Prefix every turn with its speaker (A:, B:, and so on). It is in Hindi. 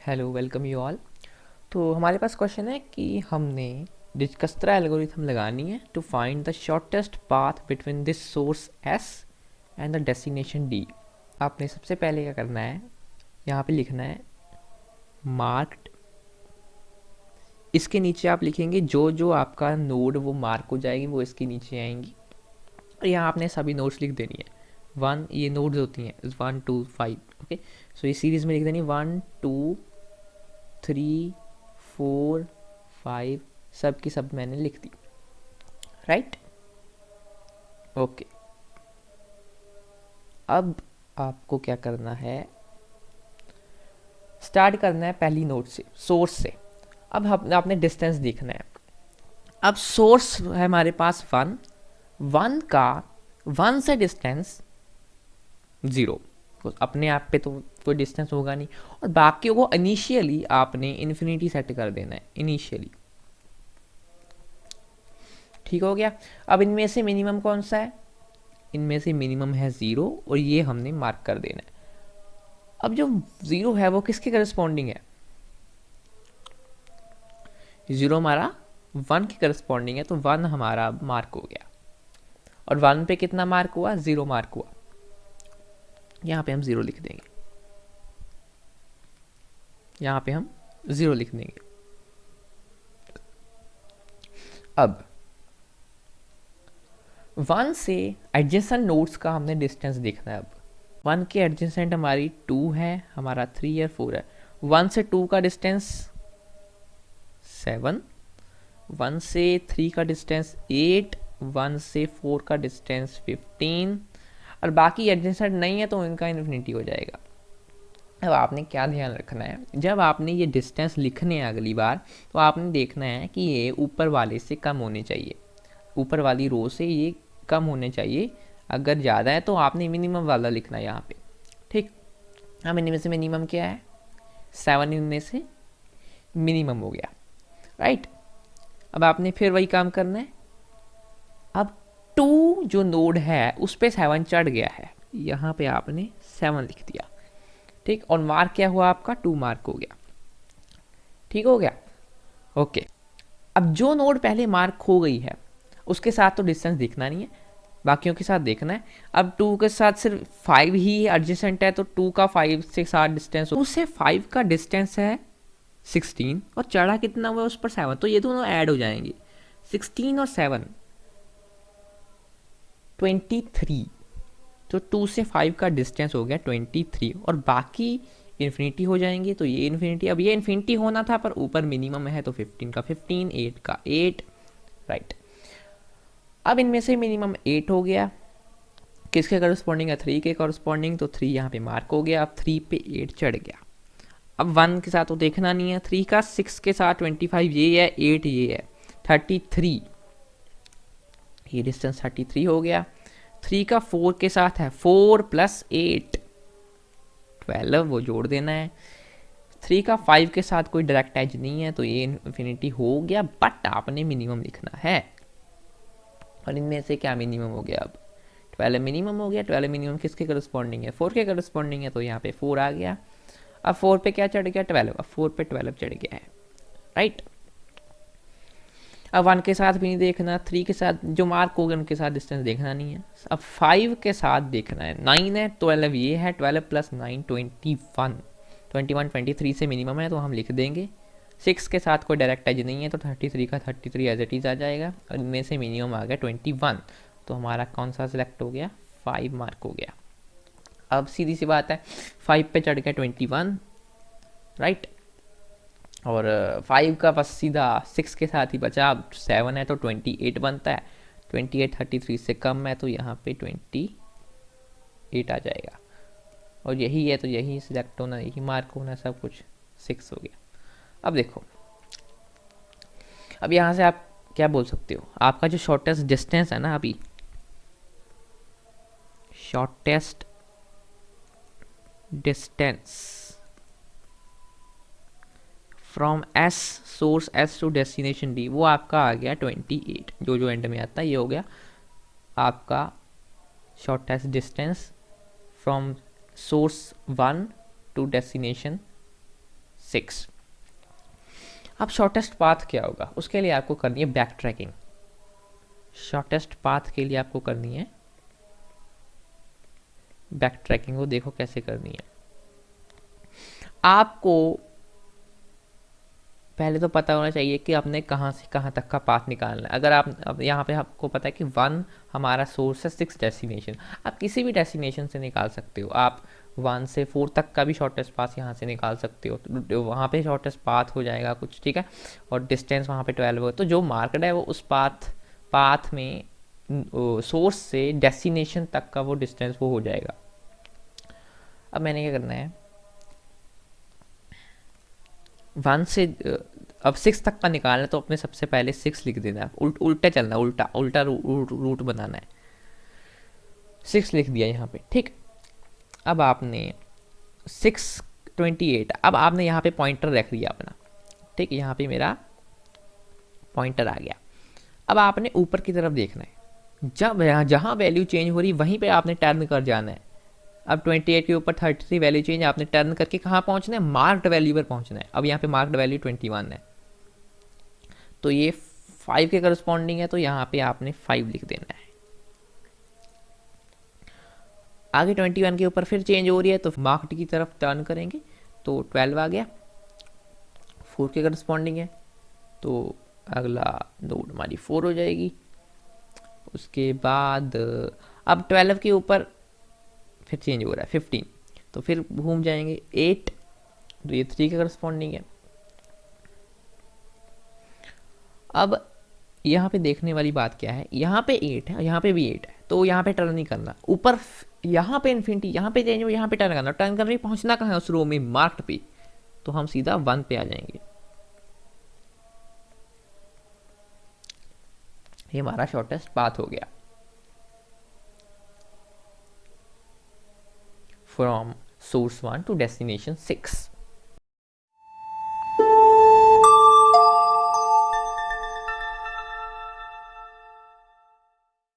A: Hello, welcome you all. तो हमारे पास क्वेश्चन है कि हमने डिजकस्त्रा एल्गोरिथम लगानी है to find the shortest path between this source S and the destination D. आपने सबसे पहले क्या करना है, यहाँ पे लिखना है मार्क्ड। इसके नीचे आप लिखेंगे जो जो आपका नोड वो मार्क हो जाएगी वो इसके नीचे आएंगी, और यहाँ आपने सभी नोड्स लिख देनी है। वन, ये नोड्स होती हैं 1 2 5। ओके, सो ये सीरीज में लिख देनी 1 2 3 4 5, सब की सब मैंने लिख दी। Right, okay. अब आपको क्या करना है, स्टार्ट करना है पहली नोड से, सोर्स से। अब आपने डिस्टेंस देखना है। अब सोर्स है हमारे पास वन, वन का वन से डिस्टेंस 0, अपने आप पे तो कोई डिस्टेंस होगा नहीं, और बाकियों को इनिशियली आपने इन्फिनिटी सेट कर देना है इनिशियली। ठीक हो गया। अब इनमें से मिनिमम कौन सा है, इनमें से मिनिमम है 0, और ये हमने मार्क कर देना है। अब जो 0 है वो किसके करस्पॉन्डिंग है, 0 हमारा 1 के करस्पॉन्डिंग है, तो 1 हमारा मार्क हो गया। और 1 पे कितना मार्क हुआ, 0 मार्क हुआ। यहाँ पे हम 0 लिख देंगे, यहाँ पे हम 0 लिख देंगे। अब 1 से एडजेसेंट नोड्स का हमने डिस्टेंस देखना है। अब 1 के एडजेसेंट हमारी 2 है, हमारा 3 और 4 है। 1 से 2 का डिस्टेंस 7, 1 से 3 का डिस्टेंस 8, 1 से 4 का डिस्टेंस 15, और बाकी एडजेसेंट नहीं है तो इनका इन्फिनिटी हो जाएगा। अब आपने क्या ध्यान रखना है, जब आपने ये डिस्टेंस लिखने हैं अगली बार, तो आपने देखना है कि ये ऊपर वाले से कम होने चाहिए, ऊपर वाली रो से ये कम होने चाहिए। अगर ज़्यादा है तो आपने मिनिमम वाला लिखना है यहाँ पे। ठीक, अब इनमें से मिनिमम क्या है, 7 इनमें से मिनिमम हो गया। राइट, अब आपने फिर वही काम करना है। अब 2 जो नोड है उस पर 7 चढ़ गया है, यहाँ पे आपने 7 लिख दिया। ठीक, और मार्क क्या हुआ आपका, 2 मार्क हो गया। ठीक हो गया, ओके। अब जो नोड पहले मार्क हो गई है उसके साथ तो डिस्टेंस दिखना नहीं है, बाकियों के साथ देखना है। अब 2 के साथ सिर्फ 5 ही एडजेसेंट है, तो 2 का 5 से साथ डिस्टेंस, 2 से 5 का डिस्टेंस है 16, और चढ़ा कितना हुआ उस पर 7, तो ये दोनों ऐड हो जाएंगे। 16 और 7 23, तो 2 से 5 का डिस्टेंस हो गया 23, और बाकी इन्फिनिटी हो जाएंगे। तो ये इन्फिनिटी, अब ये इन्फिनिटी होना था पर ऊपर मिनिमम है, तो 15 का 15, 8 का 8। राइट, अब इनमें से मिनिमम 8 हो गया, किसके करस्पॉन्डिंग है, 3 के करस्पॉन्डिंग, तो 3 यहाँ पे मार्क हो गया। अब 3 पे 8 चढ़ गया। अब 1 के साथ तो देखना नहीं है, 3 का 6 के साथ 25 ये है, 8 ये है, 33, ये डिस्टेंस 33 हो गया। 3 का 4 के साथ है 4 + 8 12, वो जोड़ देना है। 3 का 5 के साथ कोई डायरेक्ट एज नहीं है, तो ये इन्फिनिटी हो गया, बट आपने मिनिमम लिखना है। और इनमें से क्या मिनिमम हो गया, अब 12 मिनिमम हो गया। 12 मिनिमम किसके करस्पॉन्डिंग है, 4 के करस्पॉन्डिंग है, तो यहाँ पे 4 आ गया। अब 4 पे क्या चढ़ गया, 12, अब 4 पे 12 चढ़ गया है। राइट, अब 1 के साथ भी नहीं देखना, 3 के साथ जो मार्क हो गए उनके साथ डिस्टेंस देखना नहीं है। अब 5 के साथ देखना है, 9 है, 12 ये है, 12 + 9 21, 21 23 से मिनिमम है, तो हम लिख देंगे। 6 के साथ कोई डायरेक्ट एज नहीं है, तो 33 का 33 एज इट इज़ आ जाएगा, और इनमें से मिनिमम आ गया 21, तो हमारा कौन सा सिलेक्ट हो गया, 5 मार्क हो गया। अब सीधी सी बात है, 5 पे चढ़ गया 21। राइट, और 5 का बस सीधा 6 के साथ ही बचा। अब 7 है तो 28 बनता है, 28 33 से कम है, तो यहाँ पे 28 आ जाएगा। और यही है तो यही सिलेक्ट होना, यही मार्क होना, सब कुछ 6 हो गया। अब देखो, अब यहाँ से आप क्या बोल सकते हो, आपका जो शॉर्टेस्ट डिस्टेंस है ना, अभी shortest distance from S, source S to destination D, वो आपका आ गया 28, जो जो एंड में आता है ये हो गया आपका shortest distance from source 1 to destination 6। अब शॉर्टेस्ट पाथ क्या होगा, उसके लिए आपको करनी है बैक ट्रैकिंग। शॉर्टेस्ट पाथ के लिए आपको करनी है बैक ट्रैकिंग। वो देखो कैसे करनी है। आपको पहले तो पता होना चाहिए कि आपने कहाँ से कहाँ तक का पाथ निकालना है। अगर आप अब यहाँ पे आपको पता है कि 1 हमारा सोर्स है, 6 डेस्टिनेशन, आप किसी भी डेस्टिनेशन से निकाल सकते हो। आप 1 से 4 तक का भी शॉर्टेस्ट पाथ यहाँ से निकाल सकते हो, तो वहाँ पे शॉर्टेस्ट पाथ हो जाएगा कुछ, ठीक है। और डिस्टेंस वहाँ पे 12 होगा, तो जो मार्केट है वो उस पाथ में सोर्स से डेस्टिनेशन तक का वो डिस्टेंस वो हो जाएगा। अब मैंने क्या करना है, 1 से अब 6 तक का निकालना है, तो अपने सबसे पहले 6 लिख देना है। उल्टा चलना, उल्टा रूट बनाना है। 6 लिख दिया यहाँ पे, ठीक। अब आपने 628, अब आपने यहाँ पे पॉइंटर रख दिया अपना, ठीक। यहाँ पे मेरा पॉइंटर आ गया। अब आपने ऊपर की तरफ देखना है, जब जहाँ वैल्यू चेंज हो रही वहीं पे आपने टर्न कर जाना है। अब 28 के ऊपर 33 वैल्यू चेंज, आपने टर्न करके कहाँ पहुँचना है, मार्क्ड वैल्यू पर पहुँचना है। अब यहाँ पे मार्क्ड वैल्यू 21 है, तो ये 5 के करस्पॉन्डिंग है, तो यहाँ पे आपने 5 लिख देना है। आगे 21 के ऊपर फिर चेंज हो रही है, तो मार्क्ड की तरफ टर्न करेंगे तो 12 आ गया, 4 के करस्पॉन्डिंग है, तो अगला नोड हमारी 4 हो जाएगी। उसके बाद अब 12 के ऊपर फिर चेंज हो रहा है 15, तो फिर घूम जाएंगे 8, तो ये 3 के करस्पॉन्डिंग है। अब यहाँ पे देखने वाली बात क्या है, यहाँ पे 8 है, यहाँ पे भी 8 है, तो यहाँ पे टर्न नहीं करना। ऊपर यहाँ पे इन्फिनिटी, यहाँ पे चेंज हो, यहाँ पे टर्न करना। टर्न करके पहुँचना कहाँ है, उस रो में मार्क्ड पे, तो हम सीधा 1 पे आ जाएंगे। ये हमारा शॉर्टेस्ट पाथ हो गया फ्रॉम सोर्स 1 टू डेस्टिनेशन 6।